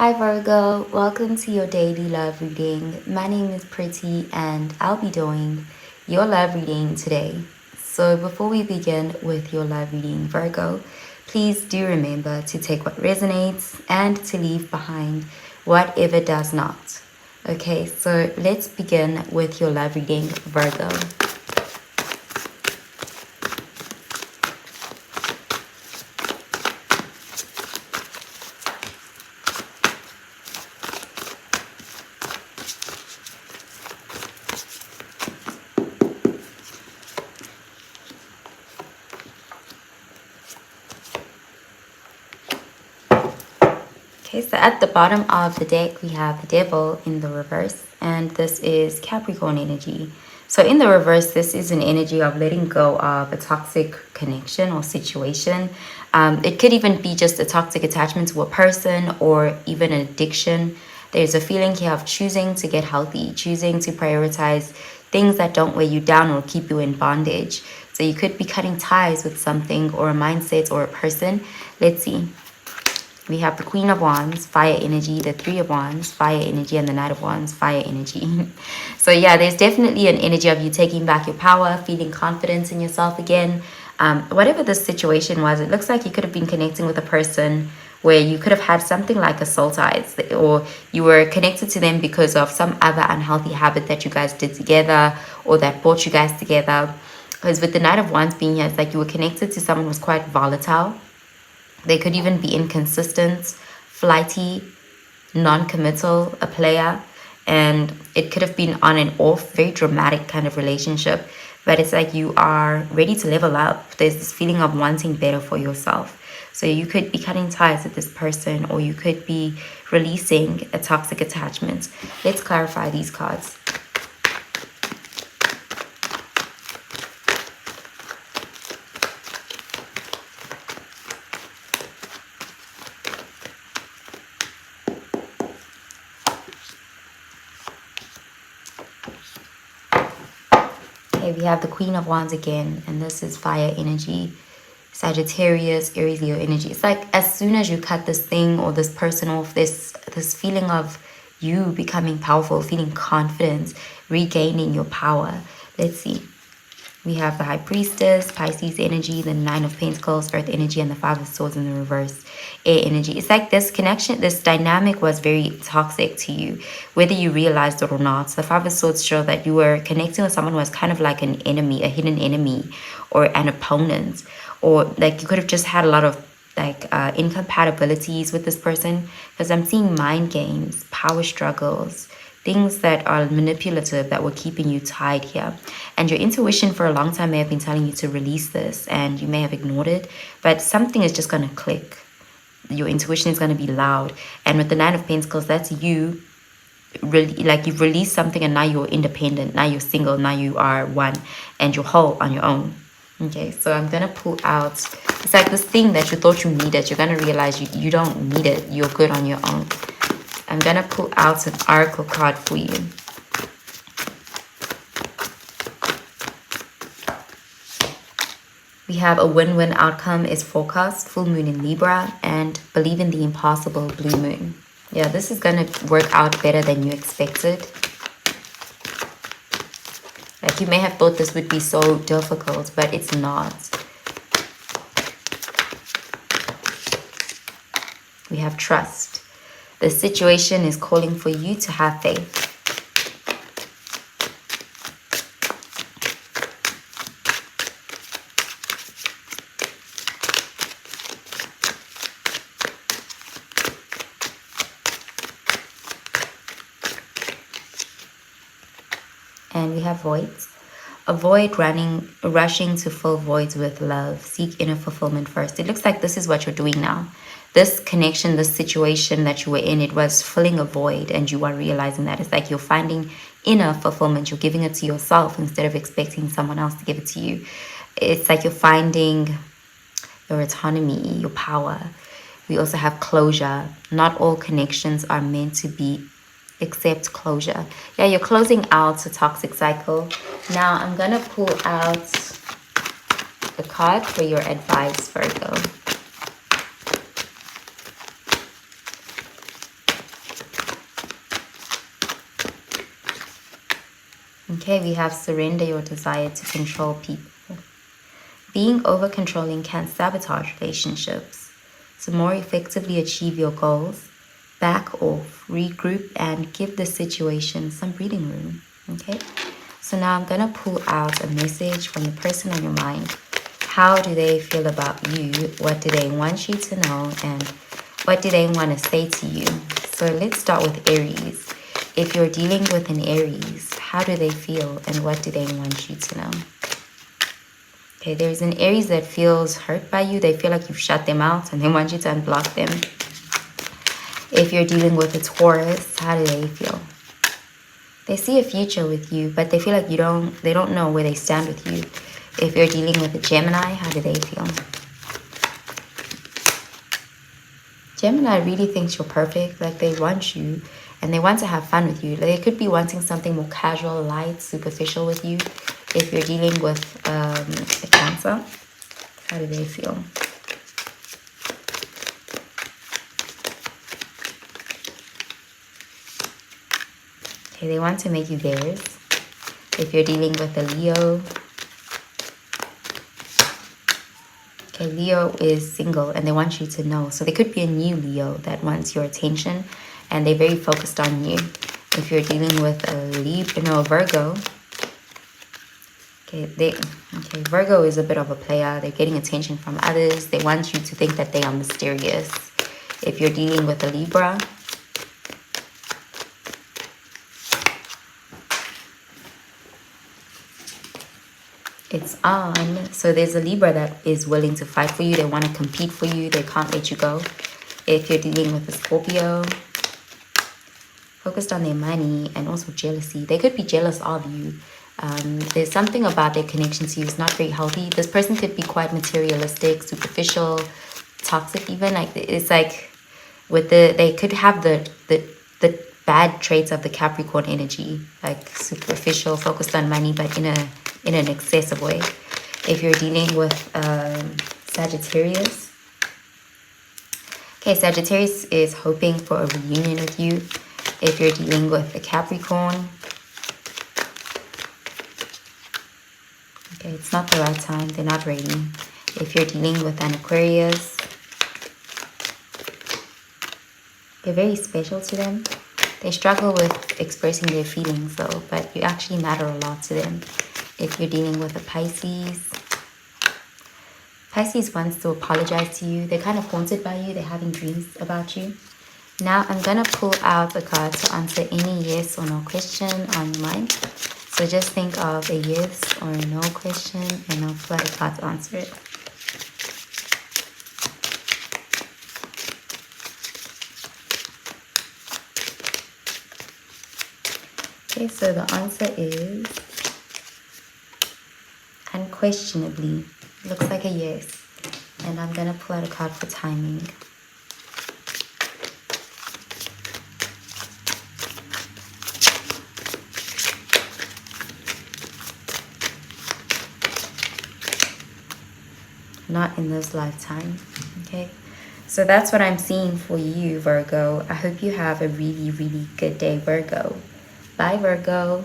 Hi Virgo, welcome to your daily love reading. My name is Pretty and I'll be doing your love reading today. So before we begin with your love reading, Virgo, please do remember to take what resonates and to leave behind whatever does not. Okay, so let's begin with your love reading, Virgo. Okay, so at the bottom of the deck, we have the Devil in the reverse, and this is Capricorn energy. So in the reverse, this is an energy of letting go of a toxic connection or situation. It could even be just a toxic attachment to a person or even an addiction. There's a feeling here of choosing to get healthy, choosing to prioritize things that don't weigh you down or keep you in bondage. So you could be cutting ties with something or a mindset or a person. Let's see. We have the Queen of Wands, fire energy, the Three of Wands, fire energy, and the Knight of Wands, fire energy. So yeah, there's definitely an energy of you taking back your power, feeling confidence in yourself again. Whatever the situation was, it looks like you could have been connecting with a person where you could have had something like a soul ties, or you were connected to them because of some other unhealthy habit that you guys did together or that brought you guys together. Because with the Knight of Wands being here, it's like you were connected to someone who was quite volatile. They could even be inconsistent, flighty, non-committal, a player. And it could have been on and off, very dramatic kind of relationship. But it's like you are ready to level up. There's this feeling of wanting better for yourself. So you could be cutting ties with this person, or you could be releasing a toxic attachment. Let's clarify these cards. Okay, we have the Queen of Wands again, and this is fire energy, Sagittarius, Aries, Leo energy. It's like as soon as you cut this thing or this person off, this feeling of you becoming powerful, feeling confident, regaining your power. Let's see. We have the High Priestess, Pisces energy, the Nine of Pentacles, Earth energy, and the Five of Swords in the reverse, air energy. It's like this connection, this dynamic was very toxic to you, whether you realized it or not. The Five of Swords show that you were connecting with someone who was kind of like an enemy, a hidden enemy, or an opponent, or like you could have just had a lot of like incompatibilities with this person, because I'm seeing mind games, power struggles, things that are manipulative that were keeping you tied here. And your intuition for a long time may have been telling you to release this, and you may have ignored it, but something is just going to click. Your intuition is going to be loud. And with the Nine of Pentacles, that's you really, like you've released something and now you're independent, now you're single, now you are one and you're whole on your own. Okay, so I'm gonna pull out, it's like this thing that you thought you needed, you're gonna realize you don't need it, you're good on your own. I'm gonna pull out an oracle card for you. We have a win-win outcome is forecast, full moon in Libra, and believe in the impossible, blue moon. Yeah, this is gonna work out better than you expected. Like you may have thought this would be so difficult, but it's not. We have trust. The situation is calling for you to have faith. And we have voids. Avoid rushing to fill voids with love. Seek inner fulfillment first. It looks like this is what you're doing now. This connection, this situation that you were in, it was filling a void, and you are realizing that. It's like you're finding inner fulfillment. You're giving it to yourself instead of expecting someone else to give it to you. It's like you're finding your autonomy, your power. We also have closure. Not all connections are meant to be accept closure. Yeah, you're closing out a toxic cycle. Now I'm gonna pull out a card for your advice, Virgo. Okay, we have surrender your desire to control people. Being over-controlling can sabotage relationships. To more effectively achieve your goals, back off, regroup, and give the situation some breathing room. Okay? So now I'm going to pull out a message from the person on your mind. How do they feel about you? What do they want you to know? And what do they want to say to you? So let's start with Aries. If you're dealing with an Aries, how do they feel and what do they want you to know? Okay, there's an Aries that feels hurt by you. They feel like you've shut them out and they want you to unblock them. If you're dealing with a Taurus, how do they feel? They see a future with you, but they feel like they don't know where they stand with you. If you're dealing with a Gemini, how do they feel? Gemini really thinks you're perfect, like they want you and they want to have fun with you. They could be wanting something more casual, light, superficial with you. If you're dealing with a Cancer, how do they feel? Okay, they want to make you theirs. If you're dealing with a Leo, okay, Leo is single and they want you to know. So there could be a new Leo that wants your attention and they're very focused on you. If you're dealing with a Virgo, Virgo is a bit of a player. They're getting attention from others. They want you to think that they are mysterious. If you're dealing with a Libra, it's on. So there's a Libra that is willing to fight for you. They want to compete for you. They can't let you go. If you're dealing with a Scorpio, focused on their money and also jealousy. They could be jealous of you. There's something about their connection to you is not very healthy. This person could be quite materialistic, superficial, toxic even. Like it's like they could have the bad traits of the Capricorn energy, like superficial, focused on money, but in an excessive way. If you're dealing with Sagittarius, okay, Sagittarius is hoping for a reunion with you. If you're dealing with a Capricorn, okay, it's not the right time. They're not ready. If you're dealing with an Aquarius, you're very special to them. They struggle with expressing their feelings though, but you actually matter a lot to them. If you're dealing with a Pisces, Pisces wants to apologize to you. They're kind of haunted by you. They're having dreams about you. Now I'm going to pull out a card to answer any yes or no question on your mind. So just think of a yes or a no question and I'll pull out a card to answer it. Okay, so the answer is unquestionably. Looks like a yes. And I'm going to pull out a card for timing. Not in this lifetime. Okay, so that's what I'm seeing for you, Virgo. I hope you have a really, really good day, Virgo. Bye, Virgo.